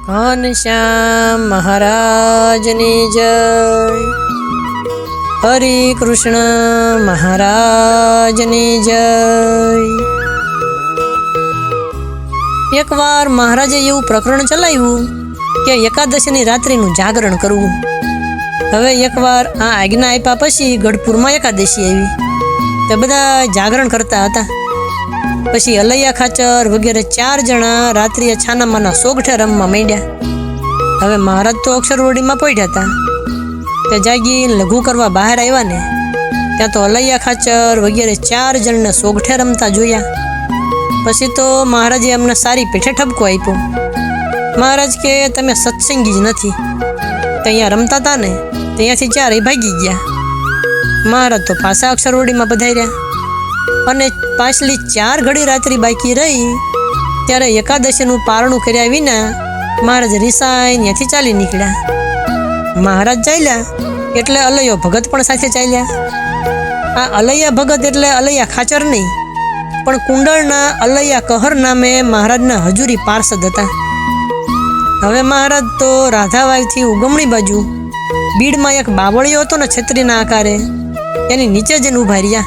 ઘનશ્યામ મહારાજની જય, હરે કૃષ્ણ મહારાજની જય। એકવાર મહારાજે એવું પ્રકરણ ચલાવ્યું કે એકાદશીની રાત્રિનું જાગરણ કરવું। હવે એકવાર આ આજ્ઞા આપ્યા પછી ગઢપુરમાં એકાદશી આવી, તે બધા જાગરણ કરતા હતા। પછી અલૈયા ખાચર વગેરે 4 જણા રાત્રિએ છાનામાના સોગઠે રમવા માંડ્યા। હવે મહારાજ તો અક્ષરવડીમાં પડ્યા હતા, તે જાગી લઘુ કરવા બહાર આવ્યા ને ત્યાં તો અલૈયા ખાચર વગેરે 4 જણને સોગઠે રમતા જોયા। પછી તો મહારાજે એમને સારી પેઠે ઠપકો આપ્યો। મહારાજ કે તમે સત્સંગી જ નથી, ત્યાં રમતા હતા ને ત્યાંથી 4 ભાગી ગયા। મહારાજ તો પાછા અક્ષરવડીમાં પધાર્યા અને પાછલી 4 ઘડી રાત્રિ બાકી રહી ત્યારે એકાદશીનું પારણું કર્યા વિના મહારાજ રિસાઈ ત્યાંથી ચાલી નીકળ્યા। મહારાજ ચાલ્યા એટલે અલૈયો ભગત પણ સાથે ચાલ્યા। આ અલૈયા ભગત એટલે અલૈયા ખાચર નહીં, પણ કુંડળના અલૈયા કહર નામે મહારાજના હજુરી પાર્ષદ હતા। હવે મહારાજ તો રાધાવાઈથી ઉગમણી બાજુ બીડમાં એક બાવળિયો હતો ને છત્રીના આકારે, એની નીચે જઈને ઊભા રહ્યા।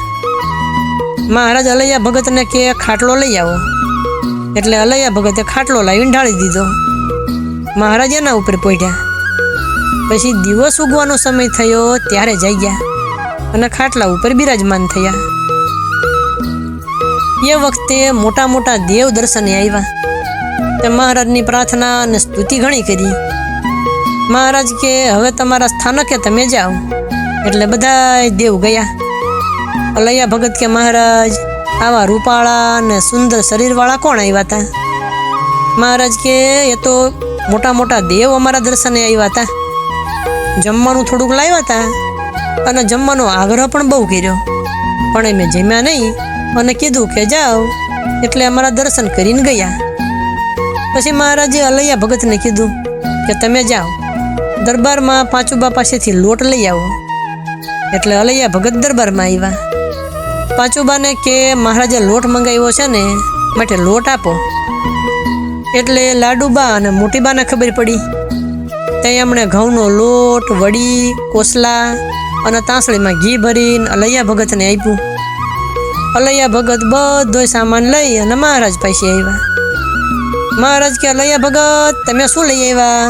મહારાજ અલૈયા ભગતને કે ખાટલો લઈ આવો, એટલે અલૈયા ભગતે ખાટલો લાવીને ઢાળી દીધો। મહારાજ એના ઉપર પડ્યા। પછી દિવસ ઉગવાનો સમય થયો ત્યારે જાગ્યા અને ખાટલા ઉપર બિરાજમાન થયા। એ વખતે મોટા મોટા દેવ દર્શને આવ્યા। તે મહારાજની પ્રાર્થના અને સ્તુતિ ઘણી કરી। મહારાજ કે હવે તમારા સ્થાનકે તમે જાઓ, એટલે બધા દેવ ગયા। અલૈયા ભગત કે મહારાજ આવા રૂપાળા અને સુંદર શરીરવાળા કોણ આવ્યા હતા? મહારાજ કે એ તો મોટા મોટા દેવ અમારા દર્શને આવ્યા હતા। જમવાનું થોડુંક લાવ્યા હતા અને જમવાનો આગ્રહ પણ બહુ કર્યો, પણ એમે જમ્યા નહીં અને કીધું કે જાઓ, એટલે અમારા દર્શન કરીને ગયા। પછી મહારાજે અલૈયા ભગતને કીધું કે તમે જાઓ, દરબારમાં પાંચુબા પાસેથી લોટ લઈ આવો, એટલે અલૈયા ભગત દરબારમાં આવ્યા। પાંચુબાને કે મહારાજે લોટ મંગાવ્યો છે ને માટે લોટ આપો, એટલે લાડુબા અને મોટીબાને ખબર પડી। ત્યાં એમણે ઘઉંનો લોટ, વડી, કોસલા અને તાંસળીમાં ઘી ભરીને અલૈયા ભગતને આપ્યું। અલૈયા ભગત બધો સામાન લઈ અને મહારાજ પાસે આવ્યા। મહારાજ કે અલૈયા ભગત તમે શું લઈ આવ્યા?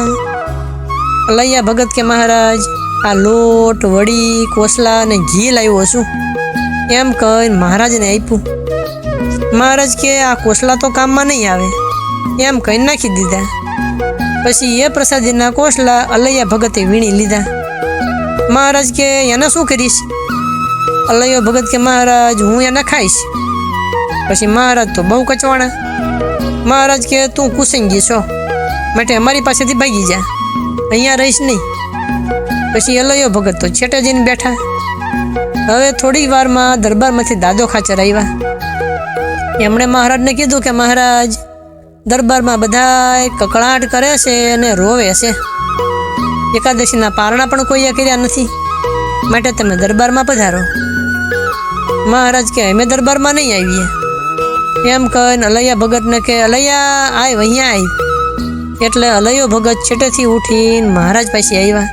અલૈયા ભગત કે મહારાજ આ લોટ, વડી, કોસલા અને ઘી લાવ્યો છું, એમ કહીને મહારાજને આપ્યું। મહારાજ કે આ કોસલા તો કામમાં નહીં આવે, એમ કહીને નાખી દીધા। પછી એ પ્રસાદીના કોસલા અલૈયા ભગતે વીણી લીધા। મહારાજ કે એને શું કરીશ? અલૈયો ભગત કે મહારાજ હું એને ખાઈશ। પછી મહારાજ તો બહુ કચવાણા। મહારાજ કે તું કુસંગી છો, માટે અમારી પાસેથી ભાગી જા, અહીંયા રહીશ નહીં। પછી અલૈયો ભગત તો છેટે જઈને બેઠા। હવે થોડી વારમાં દરબારમાંથી દાદો ખાચર આવ્યા। એમણે મહારાજને કીધું કે મહારાજ દરબારમાં બધાય કકળાટ કરે છે અને રોવે છે, એકાદશીના પારણા પણ કોઈએ કર્યા નથી, માટે તમે દરબારમાં પધારો। મહારાજ કે અમે દરબારમાં નહીં આવીએ, એમ કહીને અલૈયા ભગતને કે અલૈયા આવ અહીંયા આવ, એટલે અલૈયો ભગત છેટેથી ઉઠીને મહારાજ પાસે આવ્યા।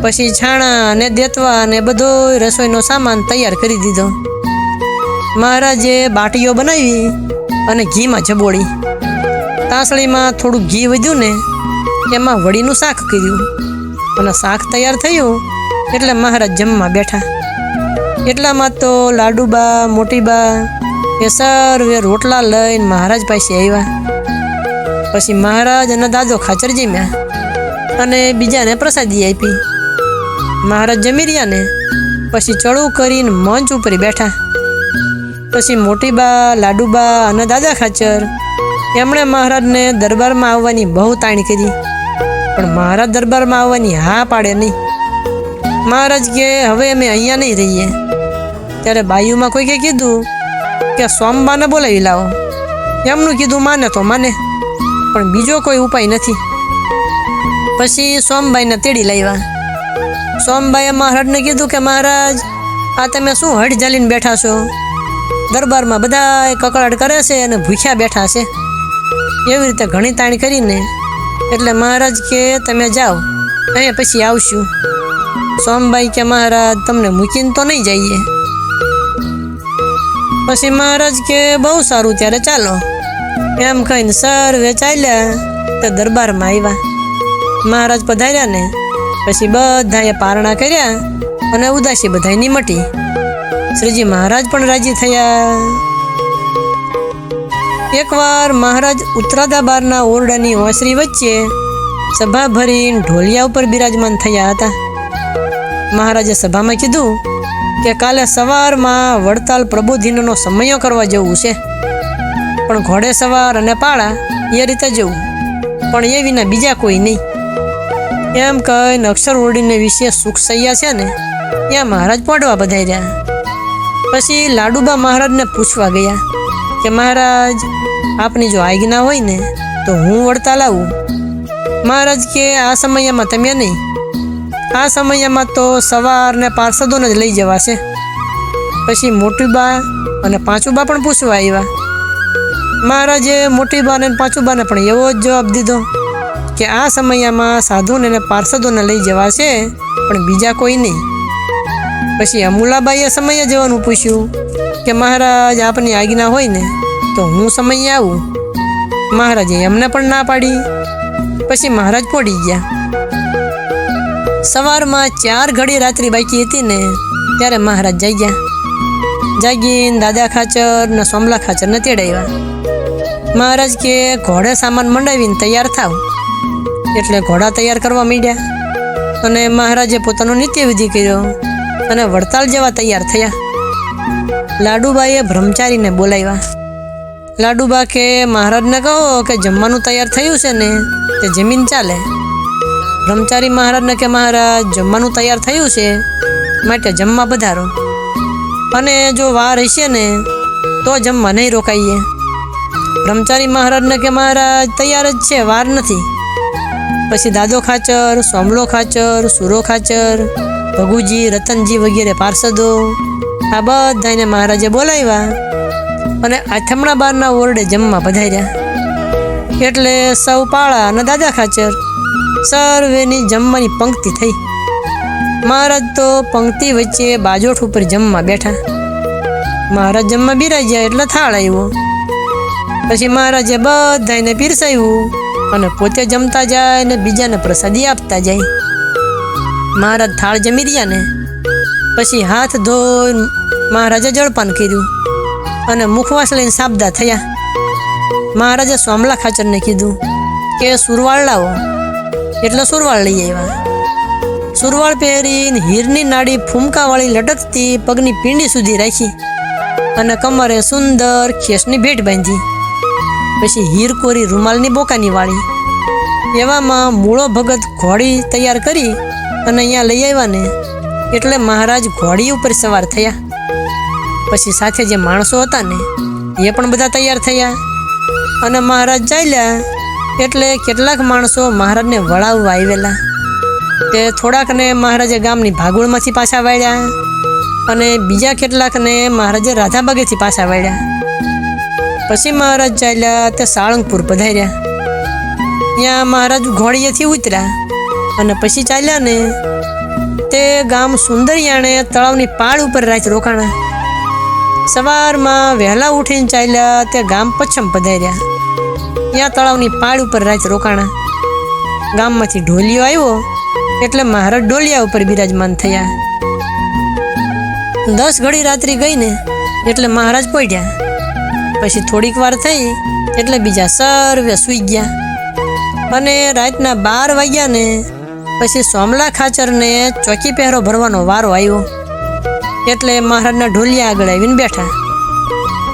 પછી છાણા અને દેતવા અને બધો રસોઈનો સામાન તૈયાર કરી દીધો। મહારાજે બાટીઓ બનાવી અને ઘીમાં જબોળી, તાંસળીમાં થોડું ઘી વધ્યું ને એમાં વડીનું શાક કર્યું અને શાક તૈયાર થયું એટલે મહારાજ જમવા બેઠા। એટલામાં તો લાડુબા, મોટીબા એ સર્વે રોટલા લઈને મહારાજ પાસે આવ્યા। પછી મહારાજ અને દાદો ખાચર જમ્યા અને બીજાને પ્રસાદી આપી। મહારાજ જમી રહ્યા ને પછી ચડું કરીને મંચ ઉપર બેઠા। પછી મોટીબા, લાડુબા અને દાદા ખાચર એમણે મહારાજને દરબારમાં આવવાની બહુ તાણ કરી, પણ મહારાજ દરબારમાં આવવાની હા પાડે નહીં। મહારાજ કે હવે અમે અહીંયા નહીં રહીએ। ત્યારે બાયુમાં કોઈકે કીધું કે સોમબાને બોલાવી લાવો। એમનું કીધું માને તો માને, પણ બીજો કોઈ ઉપાય નથી। પછી સોમબાઈને તેડી લાવ્યા। સોમબાઈએ મહારાજને કીધું કે મહારાજ આ તમે શું હઠ ઝાલીને બેઠા છો? દરબારમાં બધા કકળાટ કરે છે અને ભૂખ્યા બેઠા છે। એવી રીતે ઘણી તાણ કરીને એટલે મહારાજ કે તમે જાઓ, અહીંયા પછી આવશું. સોમબાઈ કે મહારાજ તમને મૂકીને તો નહીં જઈએ. પછી મહારાજ કે બહુ સારું, ત્યારે ચાલો. એમ કહીને સર્વે ચાલ્યા તો દરબારમાં આવ્યા. મહારાજ પધાર્યા ને પછી બધાએ પારણા કર્યા અને ઉદાસી બધાની મટી. શ્રીજી મહારાજ પણ રાજી થયા. એકવાર મહારાજ ઉત્તરાદા બારના ઓરડાની ઓસરી વચ્ચે સભા ભરીને ઢોલિયા ઉપર બિરાજમાન થયા હતા. મહારાજે સભામાં કીધું કે કાલે સવારમાં વડતાલ પ્રબોધિનનો સમયો કરવા જવું છે, પણ ઘોડે સવાર અને પાળા એ રીતે જવું, પણ એ વિના બીજા કોઈ નહીં. એમ કહીને અક્ષર ઓરડીને વિશે સુખ સૈયા છે ને ત્યાં મહારાજ પોઢવા પધાર્યા. પછી લાડુબા મહારાજને પૂછવા ગયા કે મહારાજ આપની જો આજ્ઞા હોય ને તો હું વડતાલ આવું. મહારાજ કે આ સમયમાં તમે નહીં, આ સમયમાં તો સવારને પાર્ષદોને જ લઈ જવાશે. પછી મોટીબા અને પાંચુબા પણ પૂછવા આવ્યા. મહારાજે મોટીબા અને પાંચુબાને પણ એવો જ જવાબ દીધો કે આ સમયમાં સાધુને અને પાર્ષદોને લઈ જવાશે, પણ બીજા કોઈ નહીં. પછી અમુલાબાઈએ સમયે જવાનું પૂછ્યું કે મહારાજ આપની આજ્ઞા હોય ને તો હું સમયે આવું. મહારાજે એમને પણ ના પાડી. પછી મહારાજ પોડી ગયા. સવારમાં 4 ઘડી રાત્રિ બાકી હતી ને ત્યારે મહારાજ જાગ્યા. જાગીને દાદા ખાચર ને સોમલા ખાચરને તેડાવ્યા. મહારાજ કે ઘોડે સામાન મંડાવીને તૈયાર થાવ. એટલે ઘોડા તૈયાર કરવા માંડ્યા અને મહારાજે પોતાનો નિત્યવિધિ કર્યો અને વડતાલ જવા તૈયાર થયા. લાડુબાઈએ બ્રહ્મચારીને બોલાવ્યા. લાડુબા કે મહારાજને કહો કે જમવાનું તૈયાર થયું છે ને તે જમીન ચાલે. બ્રહ્મચારી મહારાજને કે મહારાજ જમવાનું તૈયાર થયું છે, માટે જમવા પધારો, અને જો વાર હશે ને તો જમવા નહીં રોકાઈએ. બ્રહ્મચારી મહારાજને કે મહારાજ તૈયાર જ છે, વાર નથી. પછી દાદો ખાચર, સોમલો ખાચર, સુરો ખાચર, ભગુજી, રતનજી વગેરે પાર્ષદો આ બધાને મહારાજે બોલાવ્યા અને આથમણા બારના ઓરડે જમવા પધાર્યા. એટલે સૌ પાળા અને દાદા ખાચર સર્વેની જમવાની પંક્તિ થઈ. મહારાજ તો પંક્તિ વચ્ચે બાજોઠ ઉપર જમવા બેઠા. મહારાજ જમવા બિરાજ્યા એટલે થાળ આવ્યો. પછી મહારાજે બધાને પીરસાવ્યું અને પોતે જમતા જાય ને બીજાને પ્રસાદી આપતા જાય. મહારાજ થાળ જમી રહ્યા ને પછી હાથ ધોઈ મહારાજે જળપાન કર્યું અને મુખવાસ લઈને સાબદા થયા. મહારાજે સોમલા ખાચરને કીધું કે સુરવાળ લાવો, એટલે સુરવાળ લઈ આવ્યા. સુરવાળ પહેરીને હીરની નાડી ફૂમકાવાળી લટકતી પગની પીંડી સુધી રાખી અને કમરે સુંદર ખેસની ભેટ બાંધી. પછી હીર કોરી રૂમાલની બોકાની વાળી. એવામાં મૂળો ભગત ઘોડી તૈયાર કરી અને અહીંયા લઈ આવ્યા ને એટલે મહારાજ ઘોડી ઉપર સવાર થયા. પછી સાથે જે માણસો હતા ને એ પણ બધા તૈયાર થયા અને મહારાજ ચાલ્યા. એટલે કેટલાક માણસો મહારાજને વળાવવા આવેલા. તે થોડાકને મહારાજે ગામની ભાગોળમાંથી પાછા વાળ્યા અને બીજા કેટલાકને મહારાજે રાધાબાગેથી પાછા વાળ્યા. પછી મહારાજ ચાલ્યા તે સાળંગપુર પધાર્યા. ત્યાં મહારાજ ઘોડીએથી ઉતર્યા અને પછી ચાલ્યા ને તે ગામ સુંદરિયાણે તળાવની પાળ ઉપર રાત રોકાણા. સવારમાં વહેલા ઉઠીને ચાલ્યા તે ગામ પચ્છમ પધાર્યા. ત્યાં તળાવની પાળ ઉપર રાત રોકાણા. ગામમાંથી ઢોલિયો આવ્યો એટલે મહારાજ ઢોલિયા ઉપર બિરાજમાન થયા. 10 ઘડી રાત્રિ ગઈ ને એટલે મહારાજ પડ્યા. પછી થોડીક વાર થઈ એટલે બીજા સર્વે સૂઈ ગયા અને રાતના 12 વાગ્યા ને પછી સોમલા ખાચરને ચોકી પહેરો ભરવાનો વારો આવ્યો. એટલે મહારાજના ઢોલિયા આગળ આવીને બેઠા.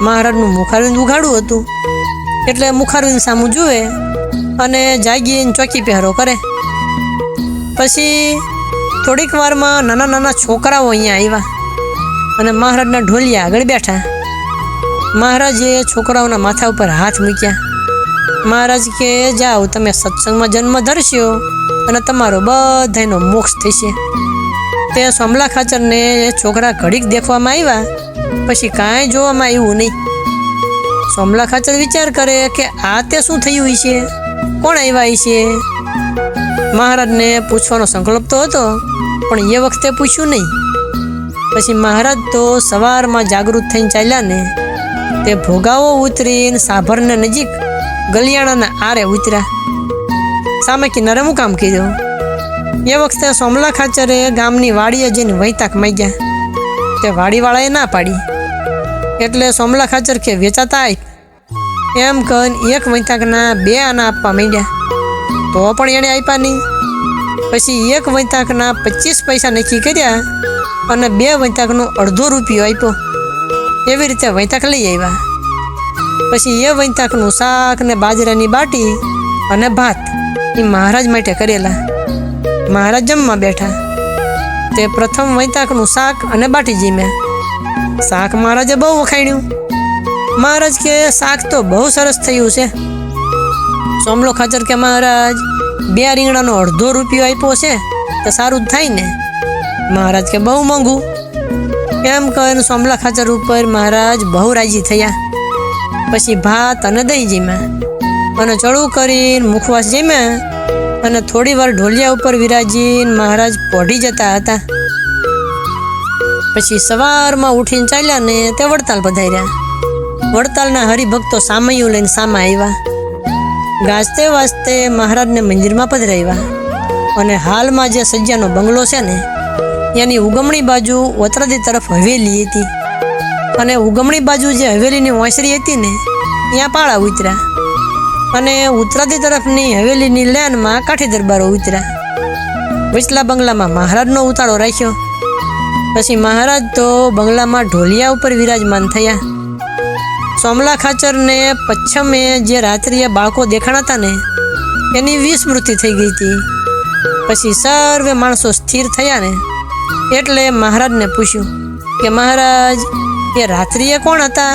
મહારાજનું મુખારવિંદ ઉઘાડું હતું એટલે મુખારવિંદ સામું જુએ અને જાગીને ચોકી પહેરો કરે. પછી થોડીક વારમાં નાના નાના છોકરાઓ અહીંયા આવ્યા અને મહારાજના ઢોલિયા આગળ બેઠા. મહારાજે છોકરાઓના માથા ઉપર હાથ મૂક્યા. મહારાજ કે જાઓ, તમે સત્સંગમાં જન્મ ધરશો અને તમારો બધાનો મોક્ષ થશે. તે સોમલા ખાચરને છોકરા ઘડીક દેખવામાં આવ્યા પછી કાંઈ જોવામાં આવ્યું નહીં. સોમલા ખાચર વિચાર કરે કે આ તે શું થયું છે, કોણ આવ્યા છે. મહારાજને પૂછવાનો સંકલ્પ તો હતો, પણ એ વખતે પૂછ્યું નહીં. પછી મહારાજ તો સવારમાં જાગૃત થઈને ચાલ્યા ને તે ભોગાવો ઉતરીને સાભરને નજીક ગલિયાણાના આરે ઉતર્યા. સામે કિનારે મુકામ કર્યો. એ વખતે સોમલા ખાચરે ગામની વાડીએ જઈને વૈતાક માંગ્યા. તે વાડીવાળાએ ના પાડી, એટલે સોમલા ખાચર કે વેચાતા આપ એમ કહીને એક વૈતાકના 2 આના આપવા માંડ્યા. તો પણ એણે આપ્યા નહીં. પછી એક વૈતાકના 25 પૈસા નક્કી કર્યા અને 2 વૈતાકનો અડધો રૂપિયો આપ્યો. એવી રીતે વૈતાક લઈ આવ્યા. પછી એ વૈતાકનું શાક ને બાજરાની બાટી અને ભાત એ મહારાજ માટે કરેલા. મહારાજ જમવા બેઠા. તે પ્રથમ વૈતાકનું શાક અને બાટી જીમ્યા. શાક મહારાજે બહુ વખાણ્યું. મહારાજ કે શાક તો બહુ સરસ થયું છે. સોમલો ખાચર કે મહારાજ 2 રીંગણાનો અડધો રૂપિયો આપ્યો છે તો સારું જ થાય ને. મહારાજ કે બહુ મોંઘું. એમ કહીને સોમલા ખાચર ઉપર મહારાજ બહુ રાજી થયા. પછી ભાત અને દહીં જીમ્યા અને ચડું કરીને મુખવાસ જીમ્યા અને થોડી વાર ઢોલિયા ઉપર વિરાજીને મહારાજ પોઢી જતા હતા. પછી સવારમાં ઉઠીને ચાલ્યા ને તે વડતાલ પધાર્યા. વડતાલના હરિભક્તો સામૈયું લઈને સામા આવ્યા. ગાજતે વાજતે મહારાજને મંદિરમાં પધરાવ્યા અને હાલમાં જે સજ્જાનો બંગલો છે ને એની ઉગમણી બાજુ વત્રાદી તરફ હવેલી હતી અને ઉગમણી બાજુ જે હવેલીની ઓસરી હતી ને ત્યાં પાળા ઉતર્યા અને ઉત્તરાદી તરફની હવેલીની લેનમાં કાઠી દરબારો ઉતર્યા. વિચલા બંગલામાં મહારાજનો ઉતાળો રાખ્યો. પછી મહારાજ તો બંગલામાં ઢોલિયા ઉપર વિરાજમાન થયા. સોમલા ખાચરને પશ્ચિમે જે રાત્રિએ બાળકો દેખાણા હતા ને એની વિસ્મૃતિ થઈ ગઈ હતી. પછી સર્વે માણસો સ્થિર થયા ને એટલે મહારાજને પૂછ્યું કે મહારાજ એ રાત્રિએ કોણ હતા?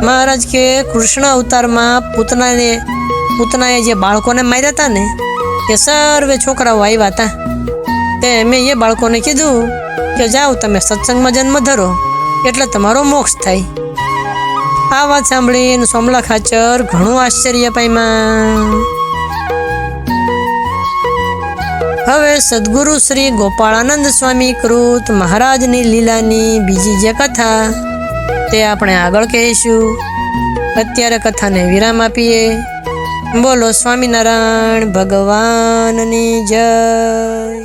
મહારાજ કે કૃષ્ણ અવતારમાં પૂતનાએ જે બાળકોને માર્યા હતા ને એ સર્વે છોકરાઓ આવ્યા હતા. તે મેં એ બાળકોને કીધું કે જાઓ તમે સત્સંગમાં જન્મ ધરો એટલે તમારો મોક્ષ થાય. આ વાત સાંભળીને સોમલા ખાચર ઘણું આશ્ચર્ય પામ્યા. હવે સદગુરુ શ્રી ગોપાળાનંદ સ્વામી કૃત મહારાજની લીલાની બીજી જે કથા તે આપણે આગળ કહીશું. અત્યારે કથાને વિરામ આપીએ. બોલો સ્વામિનારાયણ ભગવાનની જય.